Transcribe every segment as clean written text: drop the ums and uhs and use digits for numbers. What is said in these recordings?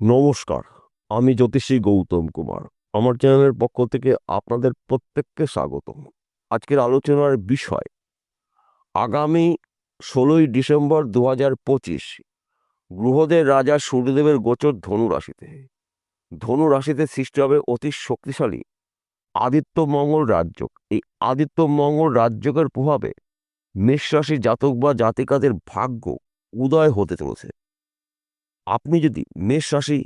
নমস্কার, আমি জ্যোতিষী গৌতম কুমার। আমার চ্যানেলের পক্ষ থেকে আপনাদের প্রত্যেককে স্বাগতম। আজকের আলোচনার বিষয় আগামী 16ই ডিসেম্বর 2025 গ্রহদের রাজা সূর্যদেবের গোচর ধনু রাশিতে। ধনু রাশিতে সৃষ্টি হবে অতি শক্তিশালী আদিত্য মঙ্গল রাজযোগ। এই আদিত্য মঙ্গল রাজযোগের প্রভাবে মেষ রাশির জাতক বা জাতিকাদের ভাগ্য উদয় হতে চলেছে। আপনি যদি মেষ রাশি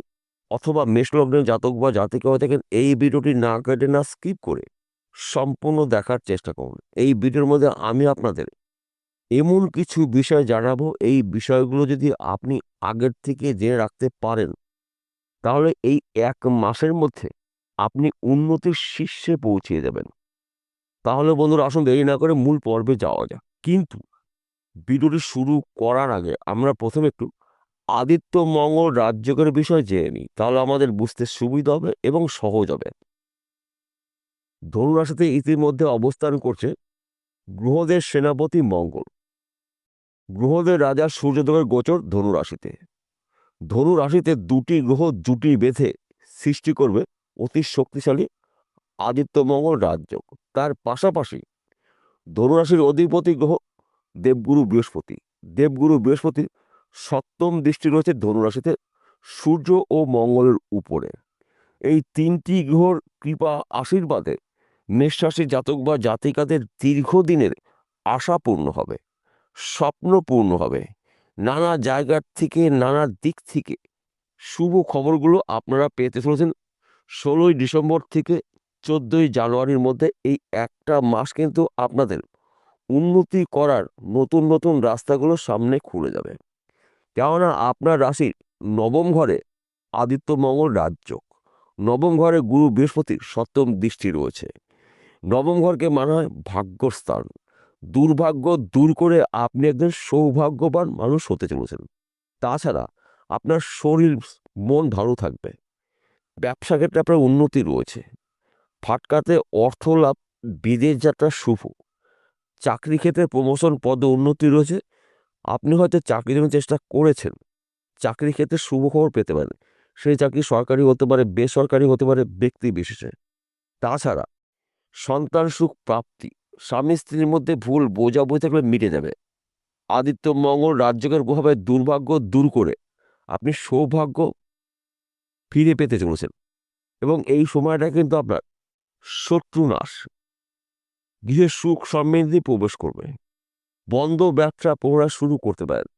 অথবা মেষ লগ্নের জাতক বা জাতিকা হয়ে থাকেন, এই ভিডিওটি না কেটে না স্কিপ করে সম্পূর্ণ দেখার চেষ্টা করুন। এই ভিডিওর মধ্যে আমি আপনাদের এমন কিছু বিষয় জানাবো, এই বিষয়গুলো যদি আপনি আগের থেকে জেনে রাখতে পারেন, তাহলে এই 1 মাসের মধ্যে আপনি উন্নতির শীর্ষে পৌঁছিয়ে যাবেন। তাহলে বন্ধুরা, আসুন দেরি না করে মূল পর্বে যাওয়া যাক। কিন্তু ভিডিওটি শুরু করার আগে আমরা প্রথমে একটু আদিত্য মঙ্গল রাজযোগের বিষয় জেনে নিই, তাহলে আমাদের বুঝতে সুবিধা হবে এবং সহজ হবে। ধনু রাশিতে ইতিমধ্যে অবস্থান করছে গ্রহদের সেনাপতি মঙ্গল। গ্রহদের রাজা সূর্যদেবের গোচর ধনু রাশিতে। ধনু রাশিতে দুটি গ্রহ জুটি বেঁধে সৃষ্টি করবে অতি শক্তিশালী আদিত্য মঙ্গল রাজযোগ। তার পাশাপাশি ধনু রাশির অধিপতি গ্রহ দেবগুরু বৃহস্পতি। দেবগুরু বৃহস্পতির সপ্তম দৃষ্টি রয়েছে ধনু রাশিতে সূর্য ও মঙ্গলের উপরে। এই তিনটি গ্রহর কৃপা আশীর্বাদে মেষ রাশির জাতক বা জাতিকাদের দীর্ঘদিনের আশা পূর্ণ হবে, স্বপ্ন পূর্ণ হবে। নানা জায়গার থেকে, নানা দিক থেকে শুভ খবরগুলো আপনারা পেতে চলেছেন 16ই ডিসেম্বর থেকে 14ই জানুয়ারির মধ্যে। এই একটা মাস কিন্তু আপনাদের উন্নতি করার নতুন নতুন রাস্তাগুলো সামনে খুলে যাবে। কেননা আপনার রাশির নবম ঘরে আদিত্য মঙ্গল রাজযোগ। নবম ঘরে গুরু বৃহস্পতির সপ্তম দৃষ্টি রয়েছে। নবম ঘরকে মানা হয় ভাগ্যস্থান। দুর্ভাগ্য দূর করে আপনি একজন সৌভাগ্যবান মানুষ হতে চলেছেন। তাছাড়া আপনার শরীর মন ভালো থাকবে। ব্যবসা ক্ষেত্রে আপনার উন্নতি রয়েছে। ফাটকাতে অর্থ লাভ, বিদেশ যাত্রা শুভ। চাকরি ক্ষেত্রে প্রমোশন, পদে উন্নতি রয়েছে। আপনি হয়তো চাকরির জন্য চেষ্টা করেছেন, চাকরি ক্ষেত্রে শুভ খবর পেতে পারেন। সেই চাকরি সরকারি হতে পারে, বেসরকারি হতে পারে, ব্যক্তি বিশেষে। তাছাড়া সন্তান সুখ প্রাপ্তি, স্বামী স্ত্রীর মধ্যে ভুল বোঝাবুঝি থাকলে মিটে যাবে। আদিত্য মঙ্গল রাজযোগের প্রভাবে দুর্ভাগ্য দূর করে আপনি সৌভাগ্য ফিরে পেতে চলেছেন। এবং এই সময়টা কিন্তু আপনার শত্রু নাশ, গৃহে সুখ সমৃদ্ধি প্রবেশ করবে। বন্ধ ব্যবসা পুনরায় শুরু করতে পারেন।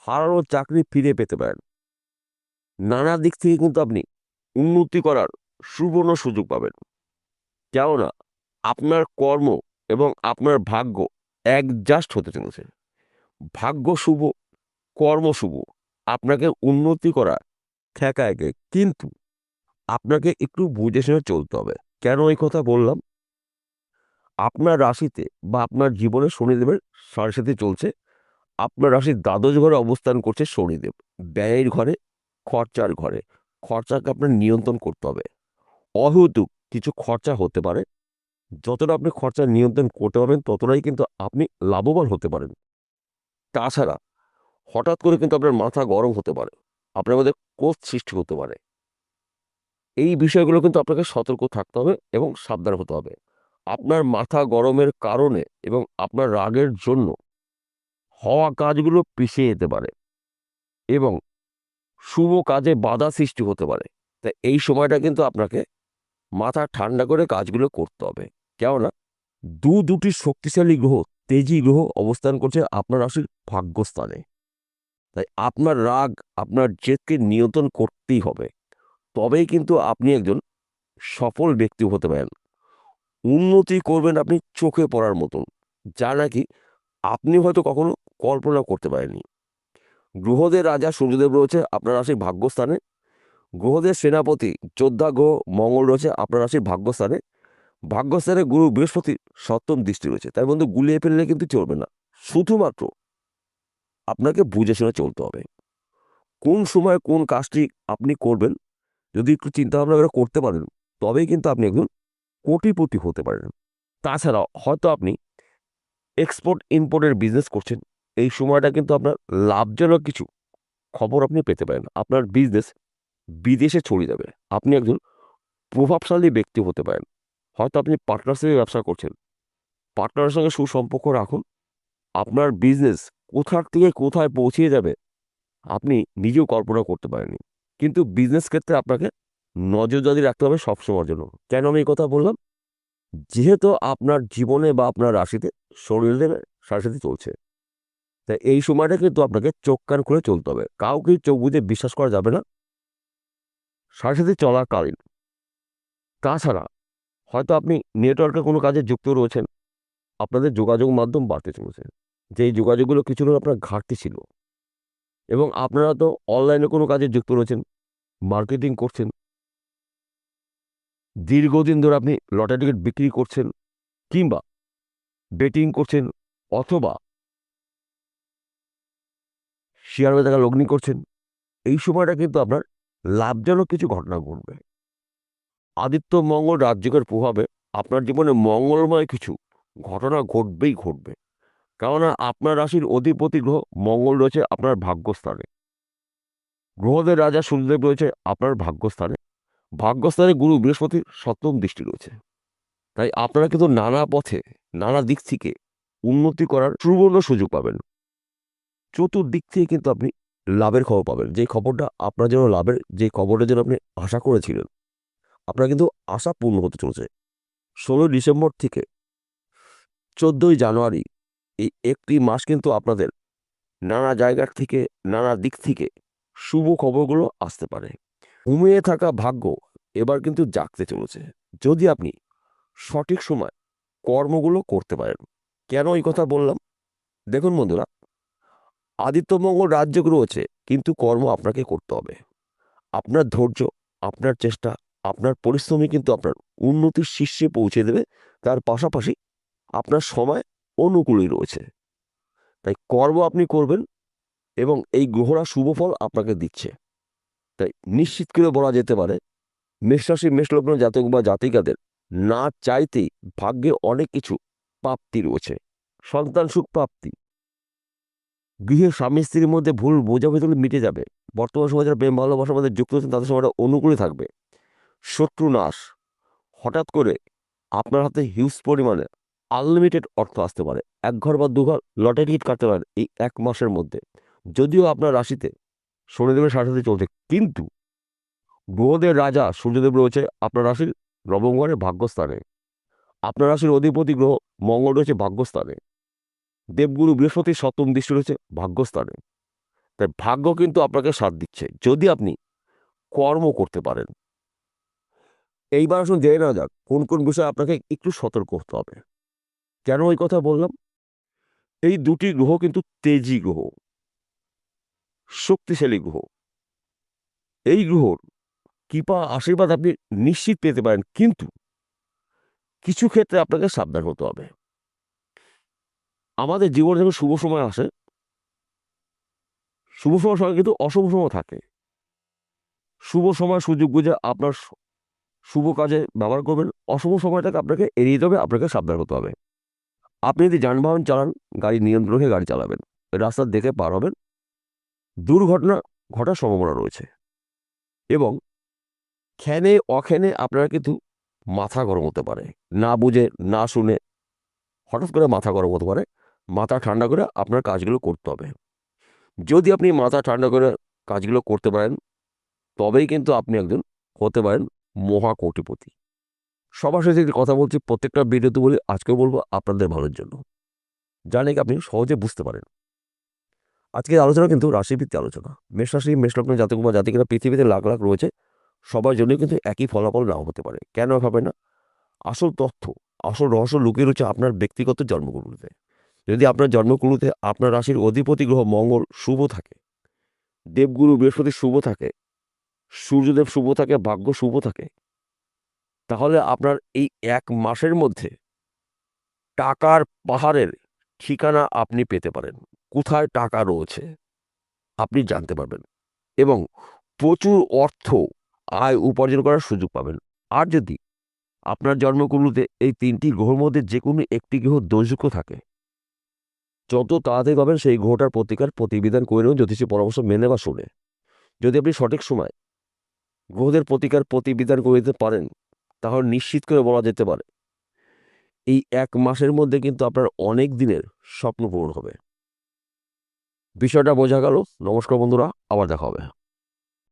হারানো চাকরি ফিরে পেতে পারেন। নানা দিক থেকে কিন্তু আপনি উন্নতি করার সুবর্ণ সুযোগ পাবেন। কেননা আপনার কর্ম এবং আপনার ভাগ্য অ্যাডজাস্ট হতে চলেছে। ভাগ্য শুভ, কর্ম শুভ। আপনাকে উন্নতি করা ঠেকা একে, কিন্তু আপনাকে একটু বুঝে শুনে চলতে হবে। কেন এই কথা বললাম? আপনার রাশিতে বা আপনার জীবনে শনিদেবের সাড়ে চলছে। আপনার রাশির দ্বাদশ ঘরে অবস্থান করছে শনিদেব। ব্যয়ের ঘরে, খরচার ঘরে। খরচাকে আপনার নিয়ন্ত্রণ করতে হবে। অহেতুক কিছু খরচা হতে পারে। যতটা আপনি খরচা নিয়ন্ত্রণ করতে পারবেন, ততটাই কিন্তু আপনি লাভবান হতে পারেন। তাছাড়া হঠাৎ করে কিন্তু আপনার মাথা গরম হতে পারে, আপনার মধ্যে ক্রোধ সৃষ্টি হতে পারে। এই বিষয়গুলো কিন্তু আপনাকে সতর্ক থাকতে হবে এবং সাবধান হতে হবে। আপনার মাথা গরমের কারণে এবং আপনার রাগের জন্য হওয়া কাজগুলো পিছিয়ে যেতে পারে এবং শুভ কাজে বাধা সৃষ্টি হতে পারে। তাই এই সময়টা কিন্তু আপনাকে মাথা ঠান্ডা করে কাজগুলো করতে হবে। কেননা দুটি শক্তিশালী গ্রহ, তেজি গ্রহ অবস্থান করছে আপনার রাশির ভাগ্যস্থানে। তাই আপনার রাগ, আপনার জেদকে নিয়ন্ত্রণ করতেই হবে। তবেই কিন্তু আপনি একজন সফল ব্যক্তি হতে পারেন। উন্নতি করবেন আপনি চোখে পড়ার মতন, যা নাকি আপনি হয়তো কখনো কল্পনা করতে পারেননি। গ্রহদের রাজা সূর্যদেব রয়েছে আপনার রাশির ভাগ্যস্থানে। গ্রহদের সেনাপতি যোদ্ধা গ্রহ মঙ্গল রয়েছে আপনার রাশির ভাগ্যস্থানে। ভাগ্যস্থানে গুরু বৃহস্পতির সপ্তম দৃষ্টি রয়েছে। তাই বন্ধু, গুলিয়ে ফেললে কিন্তু চলবে না। শুধুমাত্র আপনাকে বুঝে শুনে চলতে হবে। কোন সময় কোন কাজটি আপনি করবেন, যদি একটু চিন্তা ভাবনা করে করতে পারেন, তবেই কিন্তু আপনি একজন কোটিপতি হতে পারেন। তাছাড়া হয়তো আপনি এক্সপোর্ট ইম্পোর্টের বিজনেস করছেন। এই সময়টা কিন্তু আপনার লাভজনক কিছু খবর আপনি পেতে পারেন। আপনার বিজনেস বিদেশে ছড়িয়ে যাবে। আপনি একজন প্রভাবশালী ব্যক্তি হতে পারেন। হয়তো আপনি পার্টনারশিপে ব্যবসা করছেন, পার্টনারের সঙ্গে সুসম্পর্ক রাখুন। আপনার বিজনেস কোথা থেকে কোথায় পৌঁছিয়ে যাবে আপনি নিজেও কল্পনা করতে পারেননি। কিন্তু বিজনেস ক্ষেত্রে আপনাকে নজরদারি রাখতে হবে সবসময়ের জন্য। কেন আমি এই কথা বললাম? যেহেতু আপনার জীবনে বা আপনার রাশিতে শনিদেব সাড়ে সাথে চলছে, তাই এই সময়টা কিন্তু আপনাকে চোখ কান খুলে চলতে হবে। কাউকে চোখ বুজে বিশ্বাস করা যাবে না সাড়ে সাথে চলাকালীন। তাছাড়া হয়তো আপনি নেটওয়ার্কে কোনো কাজে যুক্ত রয়েছেন, আপনাদের যোগাযোগ মাধ্যম বাড়তে চলেছে। যেই যোগাযোগগুলো কিছুটা আপনার ঘাটতি ছিল, এবং আপনারা তো অনলাইনে কোনো কাজে যুক্ত রয়েছেন, মার্কেটিং করছেন, দীর্ঘদিন ধরে আপনি লটারি টিকিট বিক্রি করছেন, কিংবা বেটিং করছেন, অথবা শেয়ার বাজারে লগ্নি করছেন, এই সময়টা কিন্তু আপনার লাভজনক কিছু ঘটনা ঘটবে। আদিত্য মঙ্গল রাজযোগের প্রভাবে আপনার জীবনে মঙ্গলময় কিছু ঘটনা ঘটবেই ঘটবে। কেননা আপনার রাশির অধিপতি গ্রহ মঙ্গল রয়েছে আপনার ভাগ্যস্থানে, গ্রহদের রাজা সূর্যদেব রয়েছে আপনার ভাগ্যস্থানে, ভাগ্যস্থানে গুরু বৃহস্পতির সপ্তম দৃষ্টি রয়েছে। তাই আপনারা কিন্তু নানা পথে, নানা দিক থেকে উন্নতি করার সুবর্ণ সুযোগ পাবেন। চতুর্দিক থেকে কিন্তু আপনি লাভের খবর পাবেন। যে খবরটা আপনার জন্য লাভের, যে খবরের জন্য আপনি আশা করেছিলেন, আপনার কিন্তু আশা পূর্ণ হতে চলেছে। 16 ডিসেম্বর থেকে 14ই জানুয়ারি, এই একটি মাস কিন্তু আপনাদের নানা জায়গার থেকে, নানা দিক থেকে শুভ খবরগুলো আসতে পারে। ঘুমিয়ে থাকা ভাগ্য এবার কিন্তু জাগতে চলেছে, যদি আপনি সঠিক সময় কর্মগুলো করতে পারেন। কেন এই কথা বললাম? দেখুন বন্ধুরা, আদিত্যমঙ্গল রাজ্য রয়েছে, কিন্তু কর্ম আপনাকে করতে হবে। আপনার ধৈর্য, আপনার চেষ্টা, আপনার পরিশ্রমই কিন্তু আপনার উন্নতির শীর্ষে পৌঁছে দেবে। তার পাশাপাশি আপনার সময় অনুকূলই রয়েছে, তাই কর্ম আপনি করবেন, এবং এই গ্রহরা শুভ ফল আপনাকে দিচ্ছে। তাই নিশ্চিত করে বলা যেতে পারে, মেষরাশি মেষলগ্ন জাতক বা জাতিকাদের না চাইতেই ভাগ্যে অনেক কিছু প্রাপ্তি রয়েছে। সন্তান সুখ প্রাপ্তি, গৃহে স্বামী স্ত্রীর মধ্যে ভুল বোঝাবুঝি মিটে যাবে। বর্তমান সময় যারা প্রেম ভালোবাসার মধ্যে যুক্ত হচ্ছেন, তাদের সময়টা অনুকূলে থাকবে। শত্রু নাশ, হঠাৎ করে আপনার হাতে হিউজ পরিমাণে আনলিমিটেড অর্থ আসতে পারে। এক ঘর বা দু ঘর লটারি টিকিট কাটতে পারেন এই এক মাসের মধ্যে। যদিও আপনার রাশিতে শনিদেবের সাথে চলছে, কিন্তু গ্রহদের রাজা সূর্যদেব রয়েছে আপনার রাশির নবম ঘরে ভাগ্যস্থানে, আপনার রাশির অধিপতি গ্রহ মঙ্গল রয়েছে ভাগ্যস্থানে, দেবগুরু বৃহস্পতির সপ্তম দৃষ্টি রয়েছে ভাগ্যস্থানে। তাই ভাগ্য কিন্তু আপনাকে সাথ দিচ্ছে, যদি আপনি কর্ম করতে পারেন। এইবার আসুন জেনে নেওয়া যাক কোন কোন বিষয়ে আপনাকে একটু সতর্ক হতে হবে। কেন এই কথা বললাম? এই দুটি গ্রহ কিন্তু তেজি গ্রহ, শক্তিশালী গ্রহ। এই গ্রহর কৃপা আশীর্বাদ আপনি নিশ্চিত পেতে পারেন, কিন্তু কিছু ক্ষেত্রে আপনাকে সাবধান হতে হবে। আমাদের জীবনে যখন শুভ সময় আসে, শুভ সময়ের সঙ্গে কিন্তু অশুভ সময় থাকে। শুভ সময় সুযোগ বুঝে আপনার শুভ কাজে ব্যবহার করবেন, অশুভ সময়টাকে আপনাকে এড়িয়ে যাবে, আপনাকে সাবধান হতে হবে। আপনি যদি যানবাহন চালান, গাড়ি নিয়ন্ত্রণ রেখে গাড়ি চালাবেন, রাস্তা দেখে পার হবেন। দুর্ঘটনা ঘটার সম্ভাবনা রয়েছে, এবং ক্ষণে অক্ষণে আপনারা কিন্তু মাথা গরম হতে পারে, না বুঝে না শুনে হঠাৎ করে মাথা গরম হতে পারে। মাথা ঠান্ডা করে আপনার কাজগুলো করতে হবে। যদি আপনি মাথা ঠান্ডা করে কাজগুলো করতে পারেন, তবেই কিন্তু আপনি একজন হতে পারেন মহাকোটিপতি। সবার সাথে যে কথা বলছি, প্রত্যেকটা ভিডিওতে বলি, আজকেও বলবো আপনাদের ভালোর জন্য, জানি আপনি সহজে বুঝতে পারেন। আজকের আলোচনা কিন্তু রাশিভিত্তিক আলোচনা। মেষ রাশি মেষলগ্ন জাতক বা জাতিকেরা পৃথিবীতে লাখ লাখ রয়েছে, সবার জন্য কিন্তু একই ফলাফল নাও হতে পারে। কেন হবে না? আসল তথ্য, আসল রহস্য লুকিয়ে রয়েছে আপনার ব্যক্তিগত জন্মকুণ্ডলিতে। যদি আপনার জন্মকুণ্ডলিতে আপনার রাশির অধিপতি গ্রহ মঙ্গল শুভ থাকে, দেবগুরু বৃহস্পতি শুভ থাকে, সূর্যদেব শুভ থাকে, ভাগ্য শুভ থাকে, তাহলে আপনার এই এক মাসের মধ্যে টাকার পাহাড়ের ঠিকানা আপনি পেতে পারেন। কোথায় টাকা রয়েছে আপনি জানতে পারবেন, এবং প্রচুর অর্থ আয় উপার্জন করার সুযোগ পাবেন। আর যদি আপনার জন্মকুণ্ডলিতে এই তিনটি গ্রহের মধ্যে যে কোনো একটি গ্রহ দোষযুক্ত থাকে, যত তাড়াতাড়ি পাবেন সেই গ্রহটার প্রতিকার প্রতিবিধান করে নেবেন জ্যোতিষী পরামর্শ মেনে বা শুনে। যদি আপনি সঠিক সময় গ্রহদের প্রতিবিধান করে দিতে পারেন, তাহলে নিশ্চিত করে বলা যেতে পারে এই 1 মাসের মধ্যে কিন্তু আপনার অনেক দিনের স্বপ্ন পূরণ হবে। বিষয়টা বোঝা গেল? নমস্কার বন্ধুরা, আবার দেখা হবে।